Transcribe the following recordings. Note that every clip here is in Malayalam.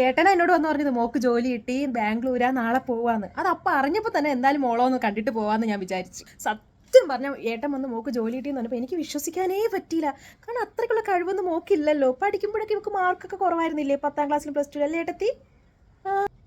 ഏട്ടനാ എന്നോട് വന്ന് പറഞ്ഞത് മോക്ക് ജോലി കിട്ടി ബാംഗ്ലൂരാ നാളെ പോവാന്ന്. അത് അപ്പം അറിഞ്ഞപ്പോൾ തന്നെ എന്തായാലും മോളോ കണ്ടിട്ട് പോവാന്ന് ഞാൻ വിചാരിച്ചു. സത്യം പറഞ്ഞ ഏട്ടൻ വന്ന് മോക്ക് ജോലി കിട്ടിയെന്ന് പറഞ്ഞപ്പോൾ എനിക്ക് വിശ്വസിക്കാനേ പറ്റിയില്ല. കാരണം അത്രയ്ക്കുള്ള കഴിവൊന്നും മോക്കില്ലല്ലോ. പഠിക്കുമ്പോഴൊക്കെ ഇവർക്ക് മാർക്കൊക്കെ കുറവായിരുന്നില്ലേ 10ാം ക്ലാസ്സിലും പ്ലസ് ടു അല്ലേ ഏട്ടത്തി?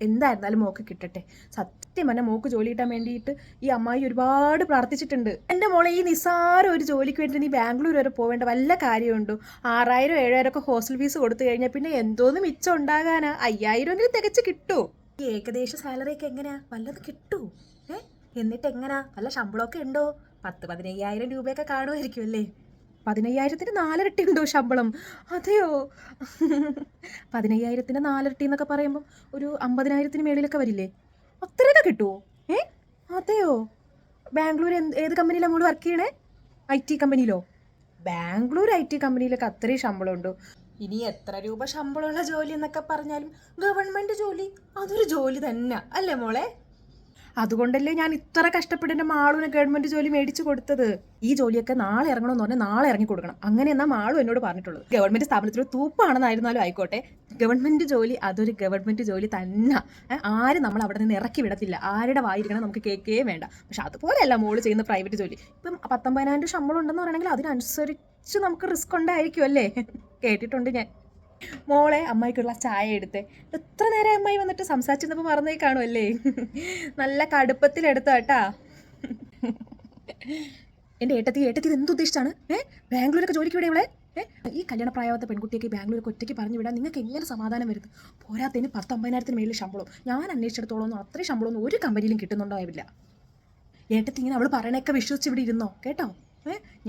എന്തായിരുന്നാലും മോക്ക് കിട്ടട്ടെ. സത്യം പറഞ്ഞാൽ മോക്ക് ജോലി കിട്ടാൻ വേണ്ടിയിട്ട് ഈ അമ്മായി ഒരുപാട് പ്രാർത്ഥിച്ചിട്ടുണ്ട്. എൻ്റെ മോളെ ഈ നിസ്സാരം ഒരു ജോലിക്ക് വേണ്ടി നീ ബാംഗ്ലൂർ വരെ പോവേണ്ട വല്ല കാര്യമുണ്ടോ? 6000 7000 ഒക്കെ ഹോസ്റ്റൽ ഫീസ് കൊടുത്തു കഴിഞ്ഞാൽ പിന്നെ എന്തോന്ന് മിച്ചം ഉണ്ടാകാനാ? 5000 തികച്ച് കിട്ടൂ. ഈ ഏകദേശ സാലറി ഒക്കെ എങ്ങനെയാ? വല്ലത് കിട്ടൂ? എന്നിട്ട് എങ്ങനാ? വല്ല ശമ്പളമൊക്കെ ഉണ്ടോ? 10,000-15,000 രൂപയൊക്കെ കാണുമായിരിക്കും അല്ലേ? 15,000-ന് 4 ഇരട്ടി ഉണ്ടോ ശമ്പളം? അതെയോ? 15,000-ന് 4 ഇരട്ടി എന്നൊക്കെ പറയുമ്പം ഒരു 50,000-ന് മേളിലൊക്കെ വരില്ലേ? അത്രയൊക്കെ കിട്ടുമോ? അതെയോ? ബാംഗ്ലൂർ ഏത് കമ്പനിയിലാണ് നമ്മൾ വർക്ക് ചെയ്യണേ? IT കമ്പനിയിലോ? ബാംഗ്ലൂർ IT കമ്പനിയിലൊക്കെ അത്രയും ശമ്പളം ഉണ്ടോ? ഇനി എത്ര രൂപ ശമ്പളമുള്ള ജോലി എന്നൊക്കെ പറഞ്ഞാലും ഗവൺമെൻറ് ജോലി അതൊരു ജോലി തന്നെ അല്ലേ മോളെ? അതുകൊണ്ടല്ലേ ഞാൻ ഇത്ര കഷ്ടപ്പെട്ട് എൻ്റെ മാളുവിന് ഗവൺമെൻറ് ജോലി മേടിച്ചു കൊടുത്തത്. ഈ ജോലിയൊക്കെ നാളെ ഇറങ്ങണമെന്ന് പറഞ്ഞാൽ നാളെ ഇറങ്ങി കൊടുക്കണം. അങ്ങനെ എന്നാൽ മാളു എന്നോട് പറഞ്ഞിട്ടുള്ളത്. ഗവൺമെൻറ് സ്ഥാപനത്തിൽ തൂപ്പാണെന്നായിരുന്നാലും ആയിക്കോട്ടെ, ഗവൺമെൻറ് ജോലി അതൊരു ഗവൺമെൻറ് ജോലി തന്നെ. ആരും നമ്മൾ അവിടെ നിന്ന് ഇറക്കി വിടത്തില്ല. ആരുടെ വായിരിക്കണം നമുക്ക് കേൾക്കുകയും വേണ്ട. പക്ഷെ അതുപോലെയല്ല മോള് ചെയ്യുന്ന പ്രൈവറ്റ് ജോലി. ഇപ്പം 19,000 ശമ്പളം ഉണ്ടെന്ന് പറയണമെങ്കിൽ അതിനനുസരിച്ച് നമുക്ക് റിസ്ക് ഉണ്ടായിരിക്കും അല്ലേ? കേട്ടിട്ടുണ്ട് ഞാൻ. മോളെ അമ്മായിക്കുള്ള ചായ എടുത്തേ. എത്ര നേരം അമ്മായി വന്നിട്ട് സംസാരിച്ചപ്പോൾ മറന്നേ കാണുമല്ലേ? നല്ല കടുപ്പത്തിലെടുത്ത കേട്ടാ. എൻ്റെ ഏട്ടത്തി ഇത് എന്തുദ്ദേശിച്ചാണ്? ബാംഗ്ലൂരൊക്കെ ജോലിക്ക് ഇവിടെ ഇവിടെ ഈ കല്യാണ പ്രായവാത്ത പെൺകുട്ടിയൊക്കെ ബാംഗ്ലൂരൊക്കെ ഒറ്റയ്ക്ക് പറഞ്ഞു വിടാൻ നിങ്ങൾക്ക് എങ്ങനെ സമാധാനം വരുന്നത്? പോരാത്തതിന് 10-50,000-ന് മേളിൽ ശമ്പളം. ഞാൻ അന്വേഷിച്ചിടത്തോളം അത്രയും ശമ്പളമൊന്നും ഒരു കമ്പനിയിലും കിട്ടുന്നുണ്ടാവില്ല. ഏട്ടത്തി ഇങ്ങനെ അവൾ പറയണൊക്കെ വിശ്വസിച്ച് ഇവിടെ ഇരുന്നോ കേട്ടോ?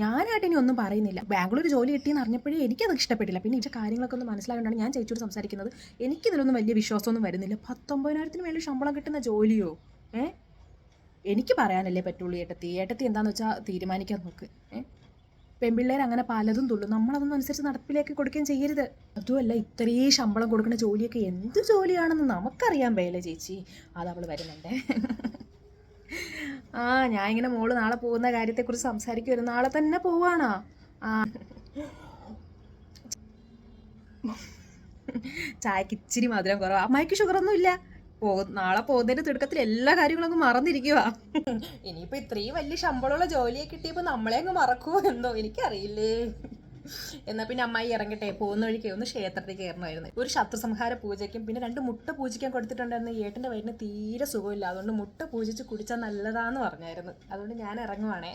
ഞാനായിട്ട് ഇനി ഒന്നും പറയുന്നില്ല. ബാംഗ്ലൂർ ജോലി കിട്ടിയെന്ന് അറിഞ്ഞപ്പോഴേ എനിക്കത് ഇഷ്ടപ്പെട്ടില്ല. പിന്നെ ഇതിൻ്റെ കാര്യങ്ങളൊക്കെ ഒന്ന് മനസ്സിലാകൊണ്ടാണ് ഞാൻ ചേച്ചിയോട് സംസാരിക്കുന്നത്. എനിക്കിതിലൊന്നും വലിയ വിശ്വാസമൊന്നും വരുന്നില്ല. 19,000-ന് മേളിൽ ശമ്പളം കിട്ടുന്ന ജോലിയോ? എനിക്ക് പറയാനല്ലേ പറ്റുള്ളൂ ഏട്ടത്തി. ഏട്ടത്തി എന്താണെന്ന് വെച്ചാൽ തീരുമാനിക്കാൻ നോക്ക്. പെൺപിള്ളേർ അങ്ങനെ പലതും തുള്ളു. നമ്മളതൊന്നും അനുസരിച്ച് നടപ്പിലേക്ക് കൊടുക്കുകയും ചെയ്യരുത്. അതുമല്ല ഇത്രയും ശമ്പളം കൊടുക്കുന്ന ജോലിയൊക്കെ എന്ത് ജോലിയാണെന്ന് നമുക്കറിയാൻ വയ്യല്ലേ ചേച്ചി. അതവൾ വരുന്നുണ്ടേ. ഞാൻ ഇങ്ങനെ മോള് നാളെ പോകുന്ന കാര്യത്തെക്കുറിച്ച് സംസാരിക്കുമായിരുന്നു. നാളെ തന്നെ പോവാണോ? ചായക്ക് ഇച്ചിരി മധുരം കുറവാ. അമ്മായിക്ക് ഷുഗറൊന്നും ഇല്ല. നാളെ പോകുന്നതിന്റെ തിടുക്കത്തിൽ എല്ലാ കാര്യങ്ങളും അങ്ങ് മറന്നിരിക്കുക. ഇനിയിപ്പോ ഇത്രയും വലിയ ശമ്പളമുള്ള ജോലിയെ കിട്ടിയപ്പോ നമ്മളെ അങ്ങ് മറക്കുമോ എന്തോ എനിക്കറിയില്ലേ. എന്നാൽ പിന്നെ അമ്മായി ഇറങ്ങട്ടെ. പോകുന്ന വഴിക്ക് ഒന്ന് ക്ഷേത്രത്തിൽ കയറണമായിരുന്നു. ഒരു ശത്രുസംഹാര പൂജയ്ക്കും പിന്നെ 2 മുട്ട പൂജിക്കാൻ കൊടുത്തിട്ടുണ്ടായിരുന്നു. ഏട്ടൻ്റെ വയറിന് തീരെ സുഖമില്ല. അതുകൊണ്ട് മുട്ട പൂജിച്ച് കുടിച്ചാൽ നല്ലതാന്ന് പറഞ്ഞായിരുന്നു. അതുകൊണ്ട് ഞാൻ ഇറങ്ങുവാണേ.